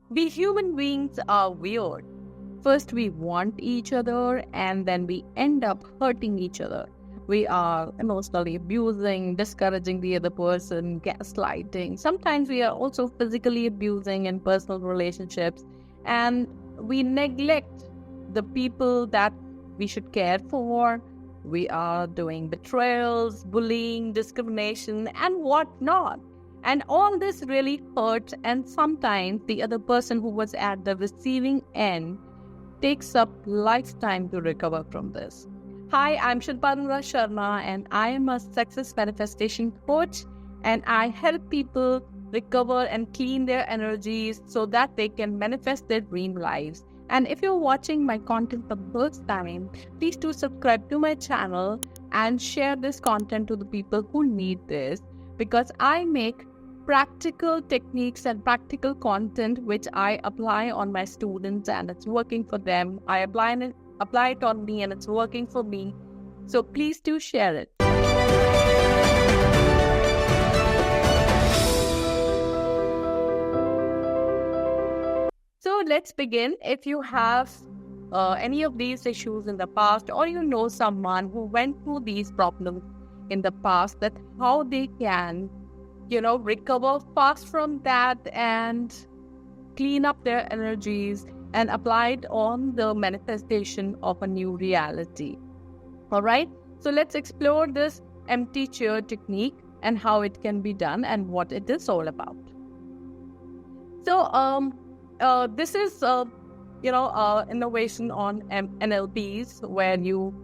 We human beings are weird. First, we want each other, and then we end up hurting each other. We are emotionally abusing, discouraging the other person, gaslighting. Sometimes we are also physically abusing in personal relationships, and we neglect the people that we should care for. We are doing betrayals, bullying, discrimination, and whatnot. And all this really hurts, and sometimes the other person who was at the receiving end takes up lifetime to recover from this. Hi, I'm Shilpa Arora Sharma, and I am a success manifestation coach, and I help people recover and clean their energies so that they can manifest their dream lives. And if you're watching my content for the first time, please do subscribe to my channel and share this content to the people who need this, because I make practical techniques and practical content which I apply on my students, and it's working for them. I apply it on me, and it's working for me. So please do share it. So let's begin. If you have any of these issues in the past, or you know someone who went through these problems in the past, that how they can recover fast from that and clean up their energies and apply it on the manifestation of a new reality. All right. So let's explore this empty chair technique and how it can be done and what it is all about. So this is innovation on NLPs, where you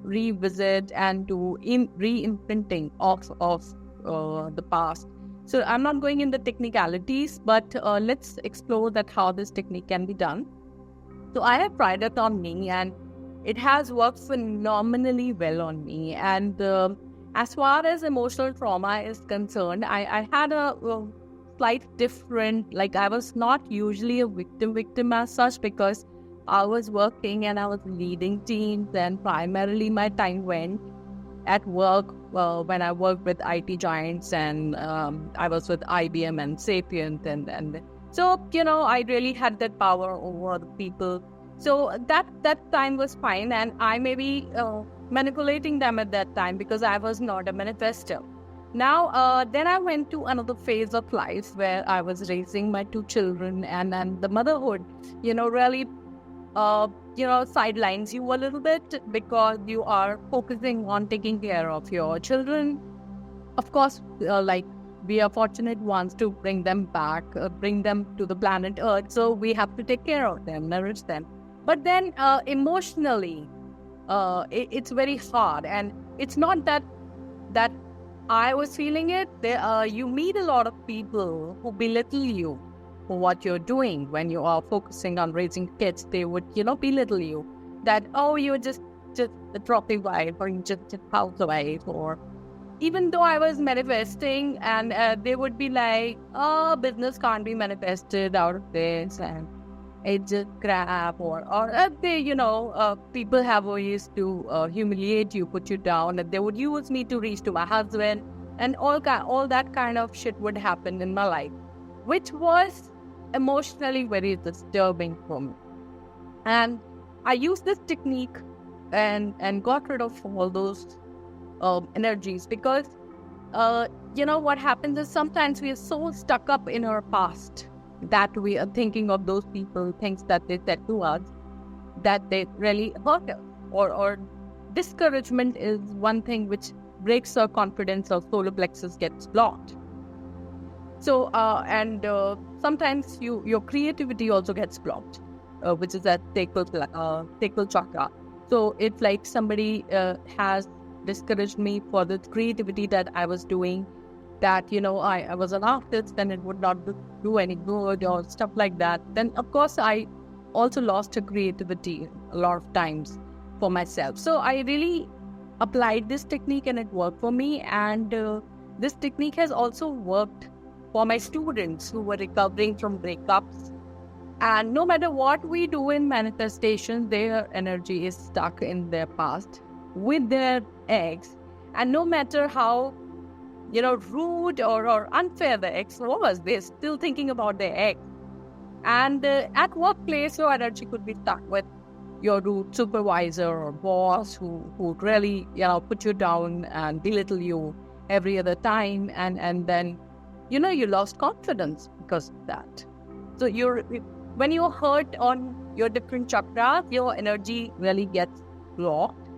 revisit and do re-imprinting of the past. So I'm not going in the technicalities, but let's explore that how this technique can be done. So I have tried it on me, and it has worked phenomenally well on me. And as far as emotional trauma is concerned, I had a slight different, like I was not usually a victim as such, because I was working and I was leading teams, and primarily my time went at work when I worked with IT giants, and I was with IBM and Sapient, and so I really had that power over the people. So that time was fine, and I may be manipulating them at that time because I was not a manifestor. Now then I went to another phase of life where I was raising my 2 children, and the motherhood really sidelines you a little bit, because you are focusing on taking care of your children. Of course, like we are fortunate ones to bring them back, bring them to the planet Earth. So we have to take care of them, nourish them. But then emotionally, it's very hard. And it's not that I was feeling it. You meet a lot of people who belittle you for what you're doing. When you are focusing on raising kids, they would, belittle you. That, oh, you're just a trophy wife, or you're just a housewife. Or even though I was manifesting, and they would be like, oh, business can't be manifested out of this, and it's just crap. Or they, people have ways to humiliate you, put you down, and they would use me to reach to my husband, and all that kind of shit would happen in my life, which was emotionally very disturbing for me. And I used this technique and got rid of all those energies, because what happens is sometimes we are so stuck up in our past that we are thinking of those people, things that they said to us, that they really hurt us. Or discouragement is one thing which breaks our confidence. Our solar plexus gets blocked. So sometimes your creativity also gets blocked, which is that sacral chakra. So it's like somebody has discouraged me for the creativity that I was doing, that I was an artist and it would not do any good or stuff like that. Then of course I also lost a creativity a lot of times for myself. So I really applied this technique, and it worked for me. And this technique has also worked for my students who were recovering from breakups. And no matter what we do in manifestation, their energy is stuck in their past with their ex. And no matter how rude or unfair the ex was, they're still thinking about their ex. And at workplace, your energy could be stuck with your rude supervisor or boss who really, put you down and belittle you every other time. And then, you lost confidence because of that. So when you're hurt on your different chakras, your energy really gets blocked,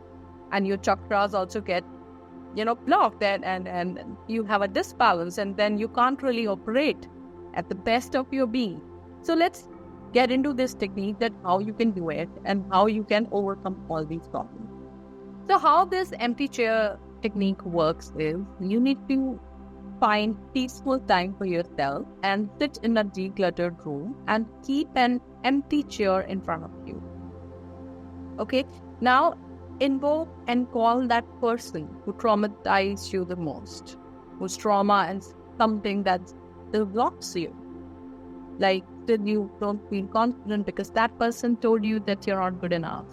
and your chakras also get, blocked, and you have a disbalance, and then you can't really operate at the best of your being. So let's get into this technique, that how you can do it and how you can overcome all these problems. So how this empty chair technique works is, you need to find peaceful time for yourself and sit in a decluttered room and keep an empty chair in front of you. Okay, now invoke and call that person who traumatized you the most, whose trauma is something that blocks you. Like, that you don't feel confident because that person told you that you're not good enough.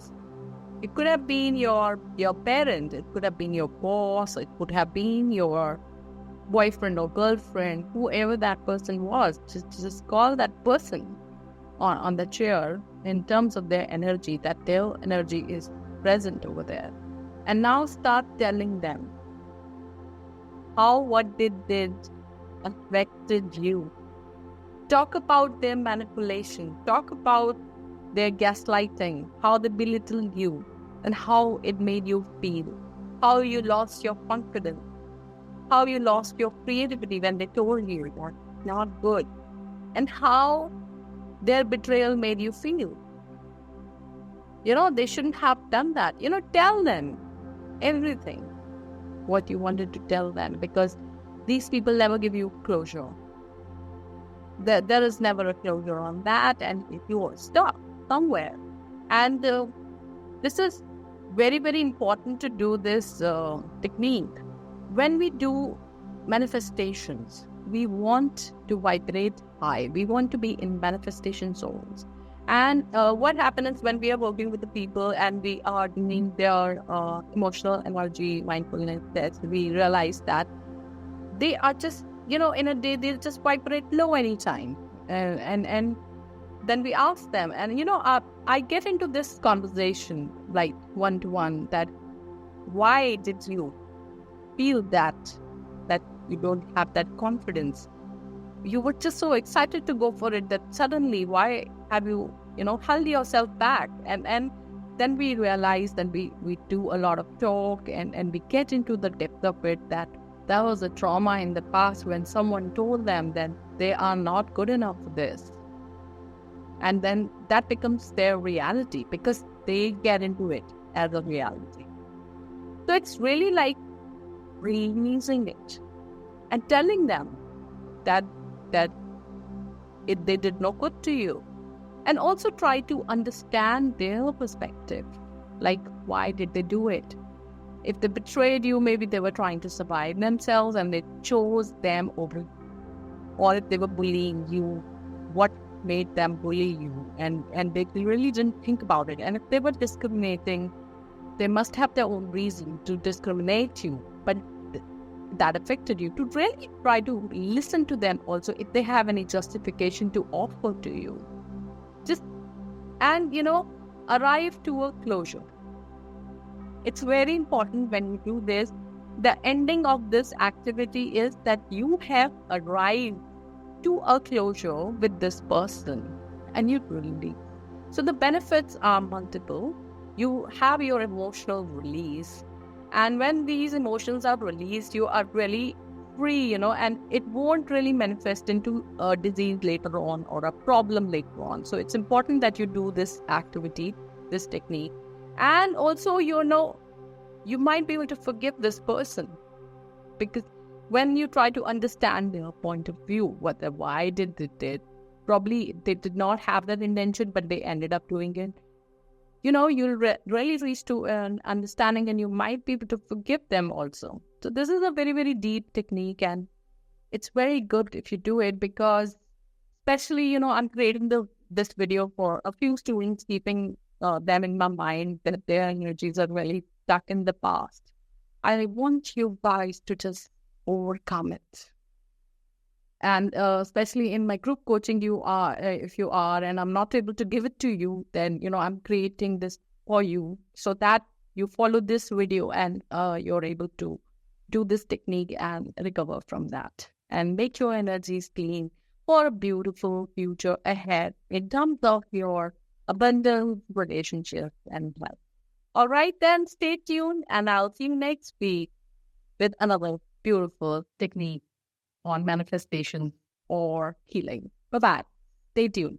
It could have been your parent, it could have been your boss, it could have been your boyfriend or girlfriend, whoever that person was. Just call that person on the chair in terms of their energy, that their energy is present over there. And now start telling them how what they did affected you. Talk about their manipulation. Talk about their gaslighting, how they belittled you, and how it made you feel, how you lost your confidence, how you lost your creativity when they told you you're not good, and how their betrayal made you feel. They shouldn't have done that. Tell them everything, what you wanted to tell them, because these people never give you closure. There is never a closure on that, and you are stuck somewhere. And this is very, very important to do this technique. When we do manifestations, we want to vibrate high. We want to be in manifestation zones. And what happens when we are working with the people and we are doing their emotional energy mindfulness tests, we realize that they are just, in a day, they'll just vibrate low anytime. And then we ask them, and, I get into this conversation, like one-to-one, that why did you feel that you don't have that confidence? You were just so excited to go for it that suddenly, why have you, held yourself back? And then we realize that we do a lot of talk and we get into the depth of it, that there was a trauma in the past when someone told them that they are not good enough for this. And then that becomes their reality because they get into it as a reality. So it's really like releasing it and telling them that they did no good to you. And also try to understand their perspective. Like, why did they do it? If they betrayed you, maybe they were trying to survive themselves and they chose them over. Or if they were bullying you, what made them bully you? And they really didn't think about it. And if they were discriminating, they must have their own reason to discriminate you. But that affected you. To really try to listen to them also if they have any justification to offer to you. And arrive to a closure. It's very important when you do this. The ending of this activity is that you have arrived to a closure with this person and you release. So the benefits are multiple. You have your emotional release. And when these emotions are released, you are really free, and it won't really manifest into a disease later on or a problem later on. So it's important that you do this activity, this technique. And also, you might be able to forgive this person, because when you try to understand their point of view, why did they did, probably they did not have that intention, but they ended up doing it. You'll really reach to an understanding and you might be able to forgive them also. So this is a very, very deep technique and it's very good if you do it, because especially, I'm creating this video for a few students, keeping them in my mind that their energies are really stuck in the past. I want you guys to just overcome it. And especially in my group coaching, if you are, and I'm not able to give it to you, then, I'm creating this for you so that you follow this video and you're able to do this technique and recover from that and make your energies clean for a beautiful future ahead in terms of your abundant relationships and health. All right, then stay tuned and I'll see you next week with another beautiful technique on manifestation or healing. Bye bye. Stay tuned.